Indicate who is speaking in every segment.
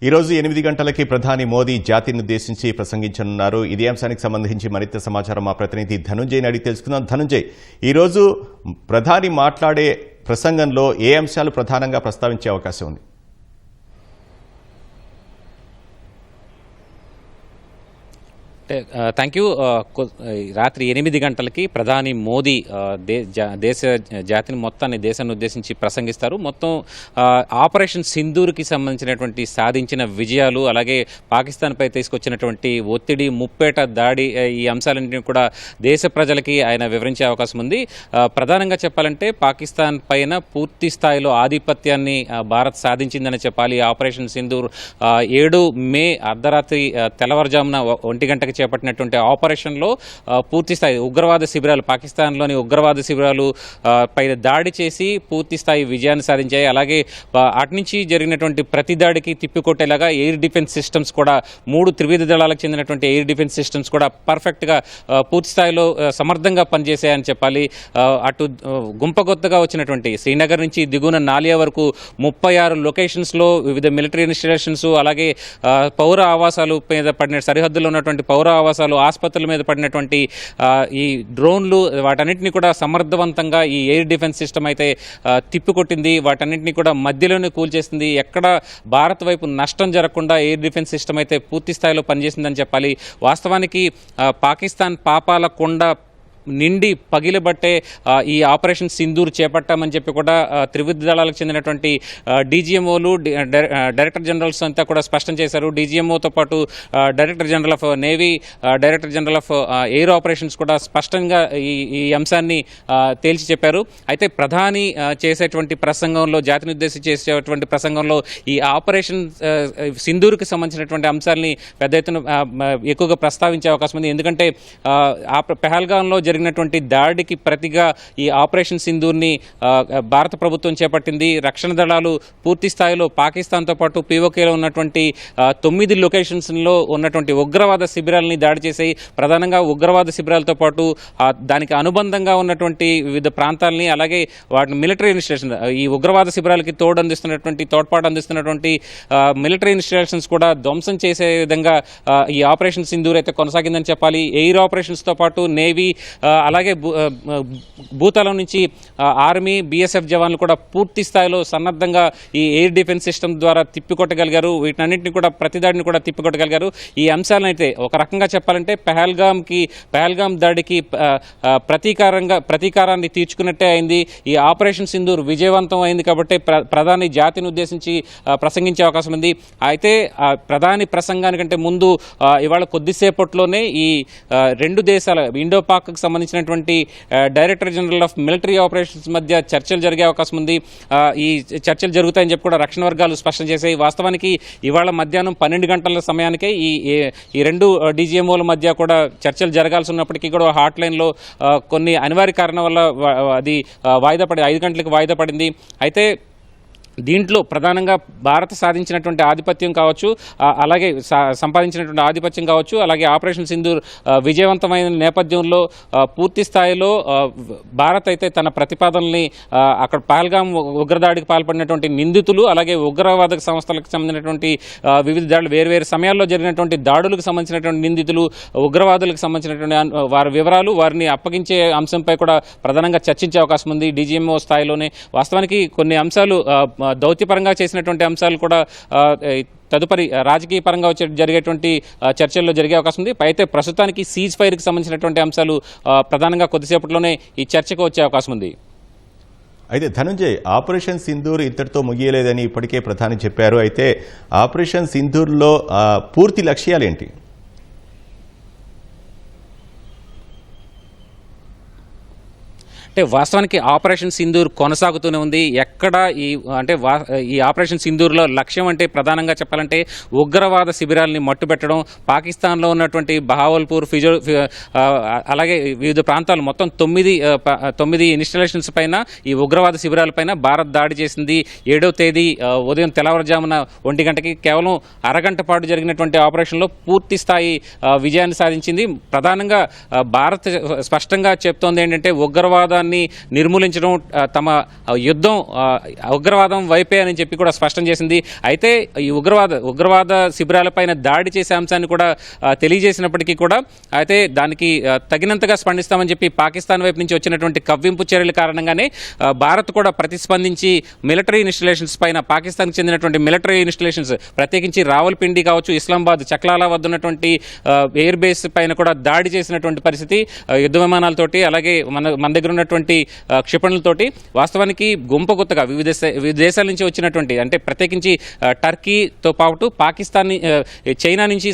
Speaker 1: ఈరోజు 8 గంటలకి ప్రధాని మోదీ జాతిని ఉద్దేశించి ప్రసంగించనున్నారు. ఇదే అంశానికి సంబంధించి మరింత సమాచారం మా ప్రతినిధి ధనుంజయ్ అడిగి తెలుసుకుందాం. ధనుంజయ్, ఈరోజు ప్రధాని మాట్లాడే ప్రసంగంలో ఏ అంశాలు ప్రధానంగా ప్రస్తావించే అవకాశం ఉంది?
Speaker 2: Thank you. రాత్రి 8 గంటలకి ప్రధాని మోదీ దేశ జాతిని మొత్తాన్ని దేశాన్ని ఉద్దేశించి ప్రసంగిస్తారు. మొత్తం ఆపరేషన్ సింధూర్కి సంబంధించినటువంటి సాధించిన విజయాలు, అలాగే పాకిస్తాన్పై తీసుకొచ్చినటువంటి ఒత్తిడి, ముప్పేట దాడి, ఈ అంశాలన్నింటినీ కూడా దేశ ప్రజలకి ఆయన వివరించే అవకాశం ఉంది. ప్రధానంగా చెప్పాలంటే పాకిస్తాన్ పైన పూర్తి స్థాయిలో ఆధిపత్యాన్ని భారత్ సాధించిందని చెప్పాలి. ఆపరేషన్ సింధూర్ 7 మే అర్ధరాత్రి తెల్లవారుజామున 1 గంటకి చేపట్టినటువంటి ఆపరేషన్లో పూర్తి స్థాయి ఉగ్రవాద శిబిరాలు, పాకిస్తాన్లోని ఉగ్రవాద శిబిరాలు పైన దాడి చేసి పూర్తి స్థాయి విజయాన్ని సాధించాయి. అలాగే అటు నుంచి జరిగినటువంటి ప్రతి దాడికి తిప్పికొట్టేలాగా ఎయిర్ డిఫెన్స్ సిస్టమ్స్ కూడా 3 త్రివిధ దళాలకు చెందినటువంటి ఎయిర్ డిఫెన్స్ సిస్టమ్స్ కూడా పర్ఫెక్ట్గా పూర్తి స్థాయిలో సమర్థంగా పనిచేశాయని చెప్పాలి. అటు గుంపగొత్తగా వచ్చినటువంటి శ్రీనగర్ నుంచి దిగున నాలియా వరకు 36 లొకేషన్స్లో వివిధ మిలిటరీ ఇన్స్టాలేషన్స్, అలాగే పౌర ఆవాసాలు మీద పడిన సరిహద్దులో ఉన్నటువంటి పౌర ఆవాసాలు, ఆసుపత్రుల మీద పడినటువంటి ఈ డ్రోన్లు, వాటన్నిటిని కూడా సమర్థవంతంగా ఈ ఎయిర్ డిఫెన్స్ సిస్టమ్ అయితే తిప్పికొట్టింది. వాటన్నిటిని కూడా మధ్యలోనే కూల్చేసింది. ఎక్కడ భారత్ వైపు నష్టం జరగకుండా ఎయిర్ డిఫెన్స్ సిస్టమ్ అయితే పూర్తి స్థాయిలో పనిచేసిందని చెప్పాలి. వాస్తవానికి పాకిస్తాన్ పాపాల కొండ నిండి పగిలిబట్టే ఈ ఆపరేషన్ సింధూర్ చేపట్టామని చెప్పి కూడా త్రివిధ దళాలకు చెందినటువంటి డీజీఎంఓలు, డైరెక్టర్ జనరల్స్ అంతా కూడా స్పష్టం చేశారు. డీజీఎంఓతో పాటు director general of navy, director general of air operations కూడా స్పష్టంగా ఈ అంశాన్ని తేల్చి చెప్పారు. అయితే ప్రధాని చేసేటువంటి ప్రసంగంలో, జాతిని ఉద్దేశించి చేసేటువంటి ప్రసంగంలో ఈ ఆపరేషన్ సింధూర్కి సంబంధించినటువంటి అంశాలని పెద్ద ఎత్తున ఎక్కువగా ప్రస్తావించే అవకాశం ఉంది. ఎందుకంటే పెహల్గాంలో జరిగినటువంటి దాడికి ప్రతిగా ఈ ఆపరేషన్ సింధూర్ని భారత ప్రభుత్వం చేపట్టింది. రక్షణ దళాలు పూర్తి స్థాయిలో పాకిస్తాన్తో పాటు పీఓకేలో ఉన్నటువంటి 9 లొకేషన్స్లో ఉన్నటువంటి ఉగ్రవాద శిబిరాలని దాడి చేసాయి. ప్రధానంగా ఉగ్రవాద శిబిరాలతో పాటు దానికి అనుబంధంగా ఉన్నటువంటి వివిధ ప్రాంతాలని, అలాగే వాటిని మిలిటరీ ఇన్స్టాలేషన్, ఈ ఉగ్రవాద శిబిరాలకి తోడ్పాటు అందిస్తున్నటువంటి మిలిటరీ ఇన్స్టాలేషన్స్ కూడా ధ్వంసం చేసే విధంగా ఈ ఆపరేషన్ సింధూర్ అయితే కొనసాగిందని చెప్పాలి. ఎయిర్ ఆపరేషన్స్తో పాటు నేవీ, అలాగే భూతలం నుంచి ఆర్మీ, బీఎస్ఎఫ్ జవాన్లు కూడా పూర్తి స్థాయిలో సన్నద్ధంగా ఈ ఎయిర్ డిఫెన్స్ సిస్టమ్ ద్వారా తిప్పికొట్టగలిగారు. వీటన్నింటినీ కూడా ప్రతిదాడిని కూడా తిప్పికొట్టగలిగారు. ఈ అంశాలను అయితే ఒక రకంగా చెప్పాలంటే పెహల్గాం దాడికి ప్రతీకారాన్ని తీర్చుకున్నట్టే అయింది. ఈ ఆపరేషన్ సింధూర్ విజయవంతం అయింది కాబట్టి ప్రధాని జాతిని ఉద్దేశించి ప్రసంగించే అవకాశం ఉంది. అయితే ప్రధాని ప్రసంగానికంటే ముందు ఇవాళ కొద్దిసేపట్లోనే ఈ 2 దేశాల ఇండో పాక్ సంబంధించినటువంటి director general of military operations మధ్య చర్చలు జరిగే అవకాశం ఉంది. ఈ చర్చలు జరుగుతాయని చెప్పి కూడా రక్షణ వర్గాలు స్పష్టం చేశాయి. వాస్తవానికి ఇవాళ మధ్యాహ్నం 12 గంటల సమయానికే ఈ 2 డీజీఎంఓల మధ్య కూడా చర్చలు జరగాల్సి ఉన్నప్పటికీ కూడా హాట్ లైన్లో కొన్ని అనివార్య కారణం వల్ల అది వాయిదా పడి 5 గంటలకు వాయిదా పడింది. అయితే దీంట్లో ప్రధానంగా భారత్ సాధించినటువంటి ఆధిపత్యం కావచ్చు, అలాగే సంపాదించినటువంటి ఆధిపత్యం కావచ్చు, అలాగే ఆపరేషన్ సింధూర్ విజయవంతమైన నేపథ్యంలో పూర్తి స్థాయిలో భారత్ అయితే తన ప్రతిపాదనల్ని అక్కడ పహల్గాం ఉగ్రదాడికి పాల్పడినటువంటి నిందితులు, అలాగే ఉగ్రవాద సంస్థలకు సంబంధించినటువంటి వివిధ దాడులు, వేర్వేరు సమయాల్లో జరిగినటువంటి దాడులకు సంబంధించినటువంటి నిందితులు, ఉగ్రవాదులకు సంబంధించినటువంటి వారి వివరాలు, వారిని అప్పగించే అంశంపై కూడా ప్రధానంగా చర్చించే అవకాశం ఉంది డీజీఎంఓ స్థాయిలోనే. వాస్తవానికి కొన్ని అంశాలు దౌత్యపరంగా చేసినటువంటి అంశాలు కూడా తదుపరి రాజకీయ పరంగా జరిగేటువంటి చర్చల్లో జరిగే అవకాశం ఉంది. అయితే ప్రస్తుతానికి సీజ్ ఫైర్కి సంబంధించినటువంటి అంశాలు ప్రధానంగా కొద్దిసేపట్లోనే ఈ చర్చకు వచ్చే అవకాశం ఉంది.
Speaker 1: అయితే ధనుంజయ్, ఆపరేషన్ సింధూర్ ఇంతటితో ముగియలేదని ఇప్పటికే ప్రధాని చెప్పారు. అయితే ఆపరేషన్ సింధూర్లో పూర్తి లక్ష్యాలేంటి?
Speaker 2: అంటే వాస్తవానికి ఆపరేషన్ సింధూర్ కొనసాగుతూనే ఉంది. ఎక్కడ ఈ ఆపరేషన్ సింధూర్లో లక్ష్యం అంటే ప్రధానంగా చెప్పాలంటే ఉగ్రవాద శిబిరాలని మట్టుబెట్టడం. పాకిస్తాన్లో ఉన్నటువంటి బహావల్పూర్, అలాగే వివిధ ప్రాంతాలు మొత్తం 9 ఇన్స్టాలేషన్స్ పైన, ఈ ఉగ్రవాద శిబిరాలపైన భారత్ దాడి చేసింది. 7వ తేదీ ఉదయం తెల్లవారుజామున 1 గంటకి కేవలం అరగంట పాటు జరిగినటువంటి ఆపరేషన్లో పూర్తి స్థాయి విజయాన్ని సాధించింది. ప్రధానంగా భారత్ స్పష్టంగా చెప్తోంది ఏంటంటే ఉగ్రవాదాన్ని ఉగ్రవాదాన్ని నిర్మూలించడం తమ యుద్ధం ఉగ్రవాదం వైపే అని చెప్పి కూడా స్పష్టం చేసింది. అయితే ఈ ఉగ్రవాద శిబిరాలపైన దాడి చేసే అంశాన్ని కూడా తెలియజేసినప్పటికీ కూడా అయితే దానికి తగినంతగా స్పందిస్తామని చెప్పి పాకిస్తాన్ వైపు నుంచి వచ్చినటువంటి కవ్వింపు చర్యల కారణంగానే భారత్ కూడా ప్రతిస్పందించి మిలిటరీ ఇన్స్టలేషన్స్ పైన పాకిస్తాన్కి చెందినటువంటి మిలిటరీ ఇన్స్టలేషన్స్ ప్రత్యేకించి రావల్పిండి కావచ్చు, ఇస్లామాబాద్ చక్లాలా వద్ద ఉన్నటువంటి ఎయిర్ బేస్ పైన కూడా దాడి చేసినటువంటి పరిస్థితి యుద్ధ విమానాలతోటి, అలాగే మన దగ్గర ఉన్నటువంటి క్షిపణులతోటి. వాస్తవానికి గుంపగుత్తగా వివిధ దేశాల నుంచి వచ్చినటువంటి, అంటే ప్రత్యేకించి టర్కీతో పాటు చైనా నుంచి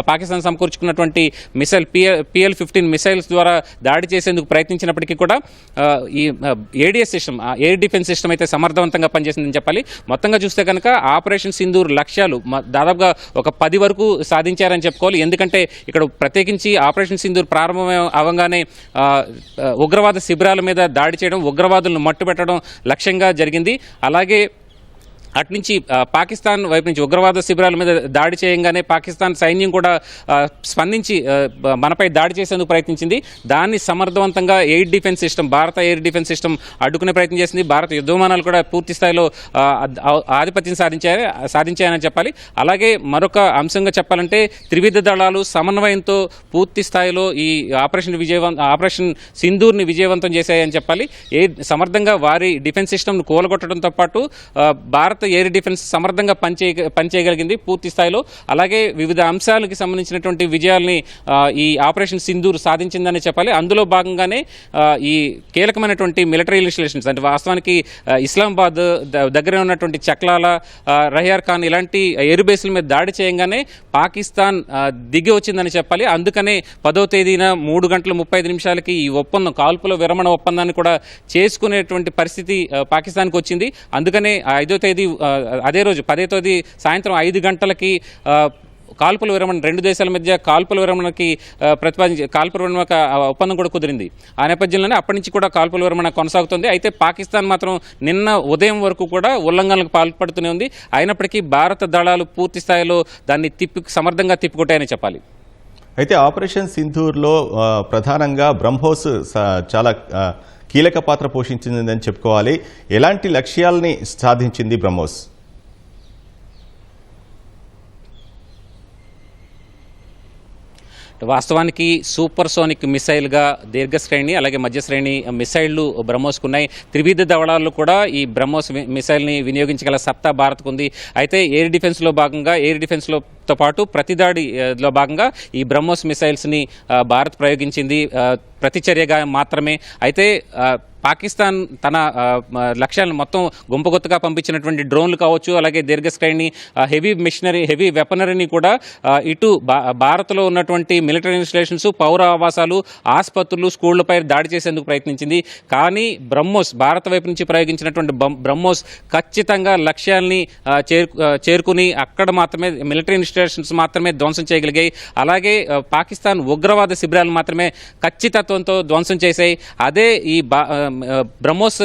Speaker 2: పాకిస్తాన్ సమకూర్చుకున్నటువంటి మిసైల్ PL-15 మిసైల్స్ ద్వారా దాడి చేసేందుకు ప్రయత్నించినప్పటికీ కూడా ఈ ADS system, air defence system అయితే సమర్థవంతంగా పనిచేసిందని చెప్పాలి. మొత్తంగా చూస్తే కనుక ఆపరేషన్ సింధూర్ లక్ష్యాలు దాదాపుగా ఒక 10 వరకు సాధించారని చెప్పుకోవాలి. ఎందుకంటే ఇక్కడ ప్రత్యేకించి ఆపరేషన్ సింధూర్ ప్రారంభం అవ్వగానే ఉగ్రవాద శిబిరాల మీద దాడి చేయడం, ఉగ్రవాదులను మట్టుపెట్టడం లక్ష్యంగా జరిగింది. అలాగే అట్నుంచి పాకిస్తాన్ వైపు నుంచి ఉగ్రవాద శిబిరాల మీద దాడి చేయగానే పాకిస్తాన్ సైన్యం కూడా స్పందించి మనపై దాడి చేసేందుకు ప్రయత్నించింది. దాన్ని సమర్థవంతంగా భారత ఎయిర్ డిఫెన్స్ సిస్టమ్ అడ్డుకునే ప్రయత్నం చేసింది. భారత యుద్ధ విమానాలు కూడా పూర్తి స్థాయిలో ఆధిపత్యం సాధించాయని చెప్పాలి. అలాగే మరొక అంశంగా చెప్పాలంటే త్రివిధ దళాలు సమన్వయంతో పూర్తి స్థాయిలో ఈ ఆపరేషన్ సింధూర్ని విజయవంతం చేశాయని చెప్పాలి. సమర్థంగా వారి డిఫెన్స్ సిస్టమ్ను కూలగొట్టడంతో పాటు భారత ఎయిర్ డిఫెన్స్ సమర్థంగా పనిచేయగలిగింది పూర్తి స్థాయిలో. అలాగే వివిధ అంశాలకు సంబంధించినటువంటి విజయాల్ని ఈ ఆపరేషన్ సింధూర్ సాధించిందని చెప్పాలి. అందులో భాగంగానే ఈ కీలకమైనటువంటి మిలిటరీ ఇన్స్టలేషన్స్, అంటే వాస్తవానికి ఇస్లామాబాద్ దగ్గర ఉన్నటువంటి చక్లాలా, రహియార్ ఖాన్ ఇలాంటి ఎయిర్ బేస్ల మీద దాడి చేయగానే పాకిస్తాన్ దిగి వచ్చిందని చెప్పాలి. అందుకనే 10వ తేదీన 3:35 ఈ ఒప్పందం, కాల్పుల విరమణ ఒప్పందాన్ని కూడా చేసుకునేటువంటి పరిస్థితి పాకిస్తాన్కి వచ్చింది. అందుకనే 5వ తేదీ అదే రోజు 10వ తేదీ సాయంత్రం 5 గంటలకి కాల్పుల విరమణ, 2 దేశాల మధ్య కాల్పుల విరమణకి కాల్పుల విరమణ ఒప్పందం కూడా కుదిరింది. ఆ నేపథ్యంలోనే అప్పటి నుంచి కూడా కాల్పుల విరమణ కొనసాగుతుంది. అయితే పాకిస్తాన్ మాత్రం నిన్న ఉదయం వరకు కూడా ఉల్లంఘనలకు పాల్పడుతూనే ఉంది. అయినప్పటికీ భారత దళాలు పూర్తి స్థాయిలో దాన్ని సమర్థంగా తిప్పికొట్టాయని చెప్పాలి.
Speaker 1: అయితే ఆపరేషన్ సింధూర్లో ప్రధానంగా బ్రహ్మోస్ చాలా కీలక పాత్ర పోషించిందని చెప్పుకోవాలి. ఎలాంటి లక్ష్యాల్ని సాధించింది బ్రహ్మోస్?
Speaker 2: వాస్తవానికి సూపర్సోనిక్ మిసైల్గా దీర్ఘశ్రేణి అలాగే మధ్యశ్రేణి మిసైళ్లు బ్రహ్మోస్కున్నాయి. త్రివిధ దళాల్లో కూడా ఈ బ్రహ్మోస్ మిసైల్ని వినియోగించగల సత్తా భారత్కు ఉంది. అయితే ఎయిర్ డిఫెన్స్లో పాటు ప్రతిదాడిలో భాగంగా ఈ బ్రహ్మోస్ మిసైల్స్ని భారత్ ప్రయోగించింది ప్రతిచర్యగా మాత్రమే. అయితే పాకిస్తాన్ తన లక్ష్యాలను మొత్తం గుంపగొత్తగా పంపించినటువంటి డ్రోన్లు కావచ్చు, అలాగే దీర్ఘశ్రేణి హెవీ వెపనరీని కూడా ఇటు భారత్లో ఉన్నటువంటి మిలిటరీ ఇన్స్టలేషన్స్, పౌర ఆవాసాలు, ఆసుపత్రులు, స్కూళ్లపై దాడి చేసేందుకు ప్రయత్నించింది. కానీ భారత వైపు నుంచి ప్రయోగించినటువంటి బ్రహ్మోస్ ఖచ్చితంగా లక్ష్యాల్ని చేరుకుని అక్కడ మాత్రమే మిలిటరీ ఇన్స్టలేషన్స్ మాత్రమే ధ్వంసం చేయగలిగాయి. అలాగే పాకిస్తాన్ ఉగ్రవాద శిబిరాలు మాత్రమే ఖచ్చితత్వంతో ధ్వంసం చేశాయి. అదే ఈ బ్రహ్మోస్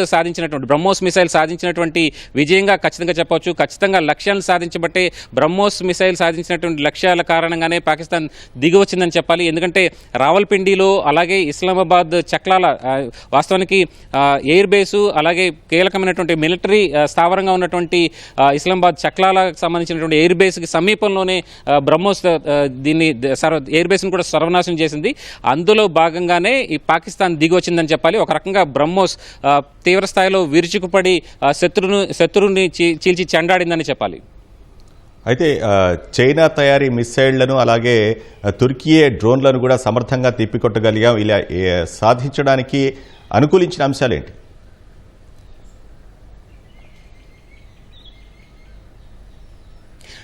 Speaker 2: మిసైల్ సాధించినటువంటి విజయంగా ఖచ్చితంగా చెప్పవచ్చు. ఖచ్చితంగా లక్ష్యాలను సాధించబట్టే బ్రహ్మోస్ మిసైల్ సాధించినటువంటి లక్ష్యాల కారణంగానే పాకిస్తాన్ దిగి వచ్చిందని చెప్పాలి. ఎందుకంటే రావల్పిండిలో, అలాగే ఇస్లామాబాద్ చక్లాలా, వాస్తవానికి ఎయిర్ బేసు అలాగే కీలకమైనటువంటి మిలిటరీ స్థావరంగా ఉన్నటువంటి ఇస్లామాబాద్ చక్లాలకు సంబంధించినటువంటి ఎయిర్ బేస్కి సమీపంలోనే బ్రహ్మోస్ దీన్ని ఎయిర్ బేస్ని కూడా సర్వనాశనం చేసింది. అందులో భాగంగానే ఈ పాకిస్తాన్ దిగి వచ్చిందని చెప్పాలి. ఒక రకంగా బ్రహ్మోస్ తీవ్రస్థాయిలో విరుచుకుపడి శత్రువుని చీల్చి చెండాడిందని చెప్పాలి.
Speaker 1: అయితే చైనా తయారీ మిసైళ్లను అలాగే తుర్కీయే డ్రోన్లను కూడా సమర్థంగా తిప్పికొట్టగలిగాం. ఇలా సాధించడానికి అనుకూలించిన అంశాలేంటి?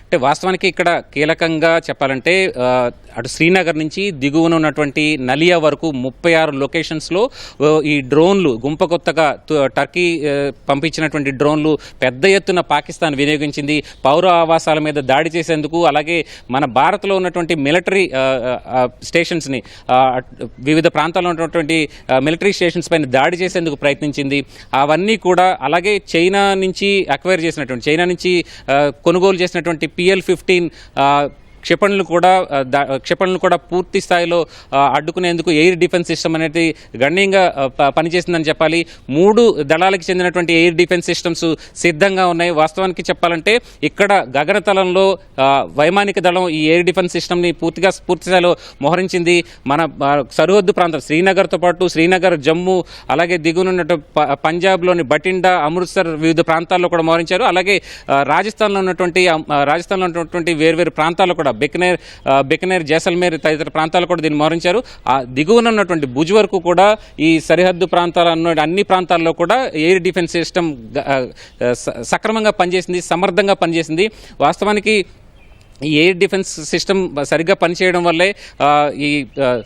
Speaker 2: అంటే వాస్తవానికి ఇక్కడ కీలకంగా చెప్పాలంటే అటు శ్రీనగర్ నుంచి దిగువన ఉన్నటువంటి నలియా వరకు 36 లొకేషన్స్లో ఈ డ్రోన్లు గుంపకొత్తగా టర్కీ పంపించినటువంటి డ్రోన్లు పెద్ద ఎత్తున పాకిస్తాన్ వినియోగించింది. పౌర ఆవాసాల మీద దాడి చేసేందుకు, అలాగే మన భారత్లో ఉన్నటువంటి మిలిటరీ స్టేషన్స్ని, వివిధ ప్రాంతాల్లో ఉన్నటువంటి మిలిటరీ స్టేషన్స్ పైన దాడి చేసేందుకు ప్రయత్నించింది. అవన్నీ కూడా అలాగే చైనా నుంచి కొనుగోలు చేసినటువంటి PL-15 క్షిపణులను కూడా పూర్తి స్థాయిలో అడ్డుకునేందుకు ఎయిర్ డిఫెన్స్ సిస్టమ్ అనేది గణనీయంగా పనిచేసిందని చెప్పాలి. 3 దళాలకు చెందినటువంటి ఎయిర్ డిఫెన్స్ సిస్టమ్స్ సిద్ధంగా ఉన్నాయి. వాస్తవానికి చెప్పాలంటే ఇక్కడ గగనతలంలో వైమానిక దళం ఈ ఎయిర్ డిఫెన్స్ సిస్టమ్ని పూర్తి స్థాయిలో మోహరించింది. మన సరిహద్దు ప్రాంతం శ్రీనగర్తో పాటు శ్రీనగర్, జమ్మూ, అలాగే దిగునున్నట్టు పంజాబ్లోని బటిండా, అమృత్సర్ వివిధ ప్రాంతాల్లో కూడా మోహరించారు. అలాగే రాజస్థాన్లో ఉన్నటువంటి వేర్వేరు ప్రాంతాల్లో కూడా బికనేర్, జైసల్మేర్ తదితర ప్రాంతాల్లో కూడా దీన్ని మోహరించారు. దిగువన ఉన్నటువంటి భుజ్ వరకు కూడా ఈ సరిహద్దు అన్ని ప్రాంతాల్లో కూడా ఎయిర్ డిఫెన్స్ సిస్టమ్ సక్రమంగా పనిచేసింది, సమర్థంగా పనిచేసింది. వాస్తవానికి ఈ ఎయిర్ డిఫెన్స్ సిస్టమ్ సరిగ్గా పనిచేయడం వల్లే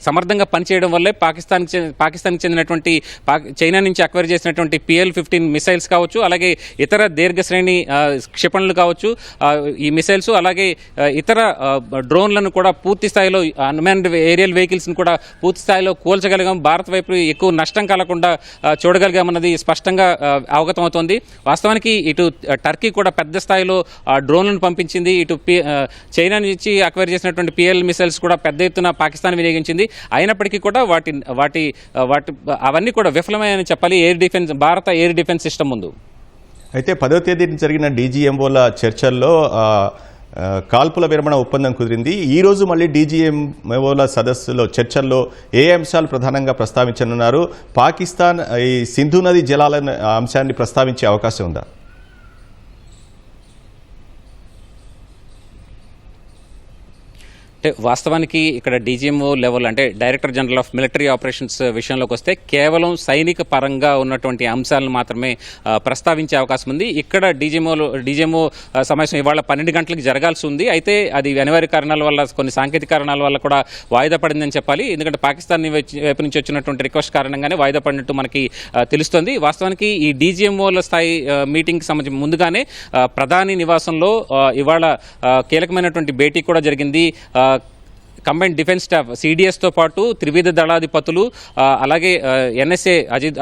Speaker 2: సమర్థంగా పనిచేయడం వల్లే పాకిస్తాన్కి చెందినటువంటి చైనా నుంచి అక్వైర్ చేసినటువంటి PL-15 మిసైల్స్ కావచ్చు, అలాగే ఇతర దీర్ఘశ్రేణి క్షిపణులు కావచ్చు, ఈ మిసైల్స్ అలాగే ఇతర డ్రోన్లను కూడా పూర్తి స్థాయిలో అన్మాన్డ్ ఏరియల్ వెహికల్స్ని కూడా పూర్తి స్థాయిలో కూల్చగలిగాం. భారత్ వైపు ఎక్కువ నష్టం కలగకుండా చూడగలిగామన్నది స్పష్టంగా అవగతమవుతోంది. వాస్తవానికి ఇటు టర్కీ కూడా పెద్ద స్థాయిలో డ్రోన్లను పంపించింది. ఇటు చైనా నుంచి అక్వైర్ చేసినటువంటి PL మిసైల్స్ కూడా పెద్ద ఎత్తున పాకిస్తాన్ వినియోగించింది. అయినప్పటికీ కూడా వాటి అవన్నీ కూడా విఫలమని చెప్పాలి భారత ఎయిర్ డిఫెన్స్ సిస్టమ్ ముందు.
Speaker 1: అయితే 10వ తేదీన జరిగిన DGMOల చర్చల్లో కాల్పుల విరమణ ఒప్పందం కుదిరింది. ఈ రోజు మళ్ళీ DGMOల సదస్సులో చర్చల్లో ఏ అంశాలు ప్రధానంగా ప్రస్తావించనున్నారు? పాకిస్తాన్ ఈ సింధు నది జలాల అంశాన్ని ప్రస్తావించే అవకాశం ఉందా?
Speaker 2: అంటే వాస్తవానికి ఇక్కడ DGMO లెవెల్ అంటే director general of military operations విషయంలోకి వస్తే కేవలం సైనిక పరంగా ఉన్నటువంటి అంశాలను మాత్రమే ప్రస్తావించే అవకాశం ఉంది. ఇక్కడ DGMO సమావేశం ఇవాళ 12 గంటలకు జరగాల్సి ఉంది. అయితే అది అనివార్య కారణాల వల్ల, కొన్ని సాంకేతిక కారణాల వల్ల కూడా వాయిదా పడిందని చెప్పాలి. ఎందుకంటే పాకిస్తాన్ వైపు నుంచి వచ్చినటువంటి రిక్వెస్ట్ కారణంగానే వాయిదా పడినట్టు మనకి తెలుస్తుంది. వాస్తవానికి ఈ DGMOల స్థాయి మీటింగ్కి సంబంధించి ముందుగానే ప్రధాని నివాసంలో ఇవాళ కీలకమైనటువంటి భేటీ కూడా జరిగింది. కంబైన్డ్ డిఫెన్స్ స్టాఫ్ CDS తో పాటు త్రివిధ దళాధిపతులు, అలాగే NSA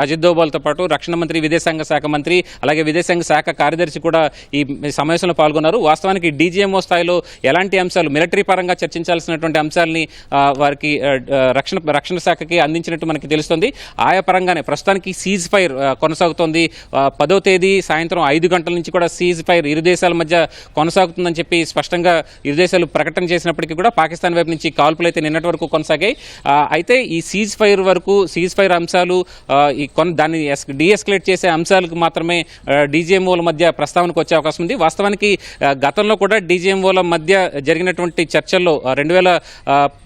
Speaker 2: అజిత్ దోబాల్తో పాటు రక్షణ మంత్రి, విదేశాంగ శాఖ మంత్రి, అలాగే విదేశాంగ శాఖ కార్యదర్శి కూడా ఈ సమావేశంలో పాల్గొన్నారు. వాస్తవానికి DGMO స్థాయిలో ఎలాంటి అంశాలు మిలిటరీ పరంగా చర్చించాల్సినటువంటి అంశాలని వారికి రక్షణ శాఖకి అందించినట్టు మనకి తెలుస్తుంది. ఆయా పరంగానే ప్రస్తుతానికి సీజ్ ఫైర్ కొనసాగుతోంది. 10వ తేదీ సాయంత్రం 5 గంటల నుంచి కూడా సీజ్ ఫైర్ ఇరు దేశాల మధ్య కొనసాగుతుందని చెప్పి స్పష్టంగా ఇరు దేశాలు ప్రకటన చేసినప్పటికీ కూడా పాకిస్తాన్ వైపు నుంచి కాల్పులు అయితే నిన్నటి వరకు కొనసాగాయి. అయితే ఈ సీజ్ ఫైర్ అంశాలు దాన్ని డీఎస్కలేట్ చేసే అంశాలకు మాత్రమే DGMOల మధ్య ప్రస్తావనకు వచ్చే అవకాశం ఉంది. వాస్తవానికి గతంలో కూడా DGMOల మధ్య జరిగినటువంటి చర్చల్లో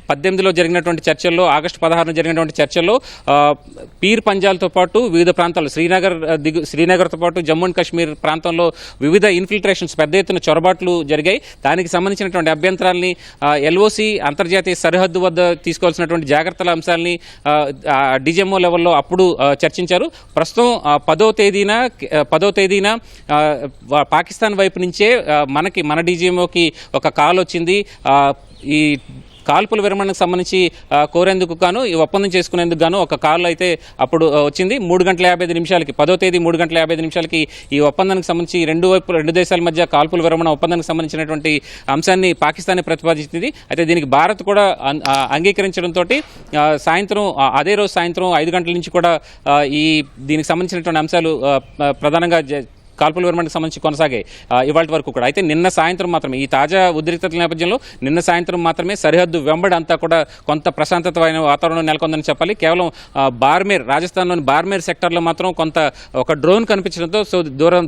Speaker 2: 2018లో జరిగినటువంటి చర్చల్లో, ఆగస్టు 16న జరిగినటువంటి చర్చల్లో పీర్ పంజాల్తో పాటు వివిధ ప్రాంతాల్లో శ్రీనగర్తో పాటు జమ్మూ అండ్ కాశ్మీర్ ప్రాంతంలో వివిధ ఇన్ఫిల్ట్రేషన్స్, పెద్ద ఎత్తున చొరబాట్లు జరిగాయి. దానికి సంబంధించినటువంటి అభ్యంతరాలని LOC అంతర్జాతీయ సరిహద్దు వద్ద తీసుకోవాల్సినటువంటి జాగ్రత్తల అంశాలని DGMO లెవెల్లో అప్పుడు చర్చించారు. ప్రస్తుతం 10వ తేదీన పాకిస్తాన్ వైపు నుంచే మన DGMOకి ఒక కాల్ వచ్చింది. ఈ కాల్పుల విరమణకు సంబంధించి కోరేందుకు గాను, ఈ ఒప్పందం చేసుకునేందుకు గాను ఒక కాల్ అయితే అప్పుడు వచ్చింది. 3:55 10వ తేదీ 3:55 ఈ ఒప్పందానికి సంబంధించి రెండు దేశాల మధ్య కాల్పుల విరమణ ఒప్పందానికి సంబంధించినటువంటి అంశాన్ని పాకిస్తాన్ ప్రతిపాదించింది. అయితే దీనికి భారత్ కూడా అంగీకరించడంతో అదే రోజు సాయంత్రం 5 గంటల నుంచి కూడా దీనికి సంబంధించినటువంటి అంశాలు ప్రధానంగా కాల్పుల విరమణకు సంబంధించి కొనసాగాయి ఇవాళ వరకు కూడా. అయితే నిన్న సాయంత్రం మాత్రమే, ఈ తాజా ఉద్రిక్తతల నేపథ్యంలో నిన్న సాయంత్రం మాత్రమే సరిహద్దు వెంబడి అంతా కూడా కొంత ప్రశాంతమైన వాతావరణం నెలకొందని చెప్పాలి. కేవలం రాజస్థాన్లోని బార్మేర్ సెక్టర్లో మాత్రం ఒక డ్రోన్ కనిపించడంతో,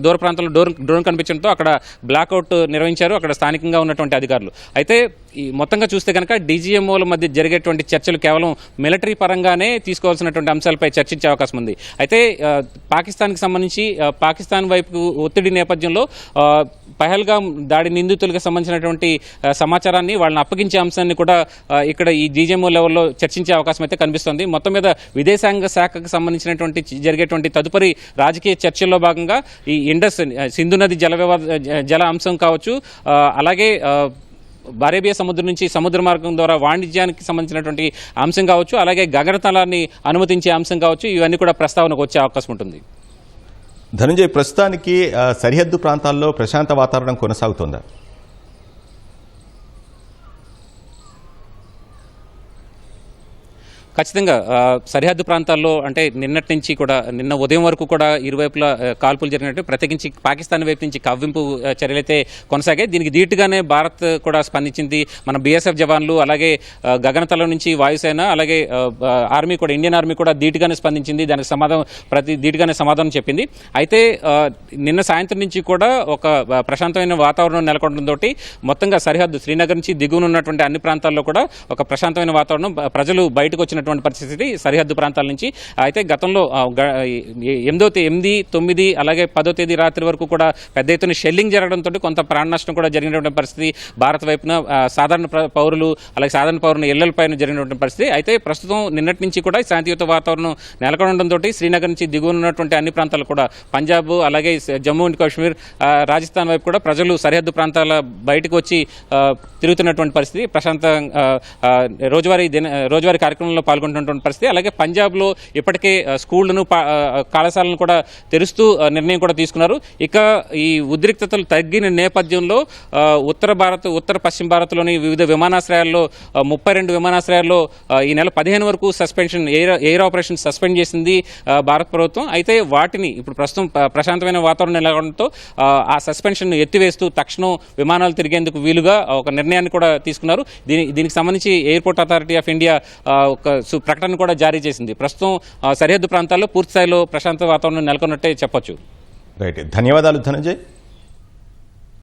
Speaker 2: దూర ప్రాంతంలో డ్రోన్ కనిపించడంతో అక్కడ బ్లాక్అవుట్ నిర్వహించారు అక్కడ స్థానికంగా ఉన్నటువంటి అధికారులు. అయితే ఈ మొత్తంగా చూస్తే కనుక DGMOల మధ్య జరిగేటువంటి చర్చలు కేవలం మిలిటరీ పరంగానే తీసుకోవాల్సినటువంటి అంశాలపై చర్చించే అవకాశం ఉంది. అయితే పాకిస్తాన్కి సంబంధించి పాకిస్తాన్ వైపు ఒత్తిడి నేపథ్యంలో పహల్గాం దాడి నిందితులకు సంబంధించినటువంటి సమాచారాన్ని వాళ్ళని అప్పగించే అంశాన్ని కూడా ఇక్కడ ఈ DGMO లెవెల్లో చర్చించే అవకాశం అయితే కనిపిస్తుంది. మొత్తం మీద విదేశాంగ శాఖకు సంబంధించినటువంటి జరిగేటువంటి తదుపరి రాజకీయ చర్చల్లో భాగంగా ఈ సింధు నది జల అంశం కావచ్చు, అలాగే అరేబియా సముద్రం నుంచి సముద్ర మార్గం ద్వారా వాణిజ్యానికి సంబంధించినటువంటి అంశం కావచ్చు, అలాగే గగనతలాన్ని అనుమతించే అంశం కావచ్చు, ఇవన్నీ కూడా ప్రస్తావనకు వచ్చే అవకాశం ఉంటుంది.
Speaker 1: ధనంజయ్, ప్రస్తుతానికి సరిహద్దు ప్రాంతాల్లో ప్రశాంత వాతావరణం కొనసాగుతోందా?
Speaker 2: ఖచ్చితంగా సరిహద్దు ప్రాంతాల్లో అంటే నిన్నటి నుంచి కూడా నిన్న ఉదయం వరకు కూడా ఇరువైపులా కాల్పులు జరిగినట్టు, ప్రత్యేకించి పాకిస్తాన్ వైపు నుంచి కవ్వింపు చర్యలైతే కొనసాగాయి. దీనికి ధీటుగానే భారత్ కూడా స్పందించింది. మన బీఎస్ఎఫ్ జవాన్లు, అలాగే గగనతలం నుంచి వాయుసేన, అలాగే ఆర్మీ కూడా, ఇండియన్ ఆర్మీ కూడా ధీటుగానే స్పందించింది. దానికి ధీటుగానే సమాధానం చెప్పింది. అయితే నిన్న సాయంత్రం నుంచి కూడా ఒక ప్రశాంతమైన వాతావరణం నెలకొనడంతో మొత్తంగా సరిహద్దు శ్రీనగర్ నుంచి దిగువన ఉన్నటువంటి అన్ని ప్రాంతాల్లో కూడా ఒక ప్రశాంతమైన వాతావరణం, ప్రజలు బయటకు వచ్చినటువంటి పరిస్థితి సరిహద్దు ప్రాంతాల నుంచి. అయితే గతంలో 8, 9 అలాగే 10వ తేదీ రాత్రి వరకు కూడా పెద్ద ఎత్తున షెల్లింగ్ జరగడంతో కొంత ప్రాణ నష్టం కూడా జరిగినటువంటి పరిస్థితి భారత వైపున సాధారణ పౌరులు, అలాగే సాధారణ పౌరుల ఇళ్లపైన జరిగినటువంటి పరిస్థితి. అయితే ప్రస్తుతం నిన్నటి నుంచి కూడా శాంతియుత వాతావరణం నెలకొనడంతో శ్రీనగర్ నుంచి దిగువన ఉన్నటువంటి అన్ని ప్రాంతాలు కూడా, పంజాబ్ అలాగే జమ్మూ అండ్ కాశ్మీర్, రాజస్థాన్ వైపు కూడా ప్రజలు సరిహద్దు ప్రాంతాల బయటకు వచ్చి తిరుగుతున్నటువంటి పరిస్థితి, రోజువారీ కార్యక్రమంలో పాల్గొంటున్నటువంటి పరిస్థితి. అలాగే పంజాబ్లో ఇప్పటికే స్కూళ్లను, కళాశాలను కూడా తెరుస్తూ నిర్ణయం కూడా తీసుకున్నారు. ఇక ఈ ఉద్రిక్తతలు తగ్గిన నేపథ్యంలో ఉత్తర పశ్చిమ భారత్లోని వివిధ విమానాశ్రయాల్లో 32 విమానాశ్రయాల్లో ఈ నెల 15 వరకు సస్పెన్షన్, ఎయిర్ ఆపరేషన్ సస్పెండ్ చేసింది భారత ప్రభుత్వం. అయితే వాటిని ఇప్పుడు ప్రస్తుతం ప్రశాంతమైన వాతావరణం నెలకొనడంతో ఆ సస్పెన్షన్ ఎత్తివేస్తూ తక్షణం విమానాలు తిరిగేందుకు వీలుగా ఒక నిర్ణయాన్ని కూడా తీసుకున్నారు. దీనికి సంబంధించి ఎయిర్పోర్ట్ అథారిటీ ఆఫ్ ఇండియా ఒక ప్రకటన కూడా జారీ చేసింది. ప్రస్తుతం సరిహద్దు ప్రాంతాల్లో పూర్తి స్థాయిలో ప్రశాంత వాతావరణం నెలకొన్నట్టే చెప్పొచ్చు.
Speaker 1: రైట్, ధన్యవాదాలు ధనంజయ్.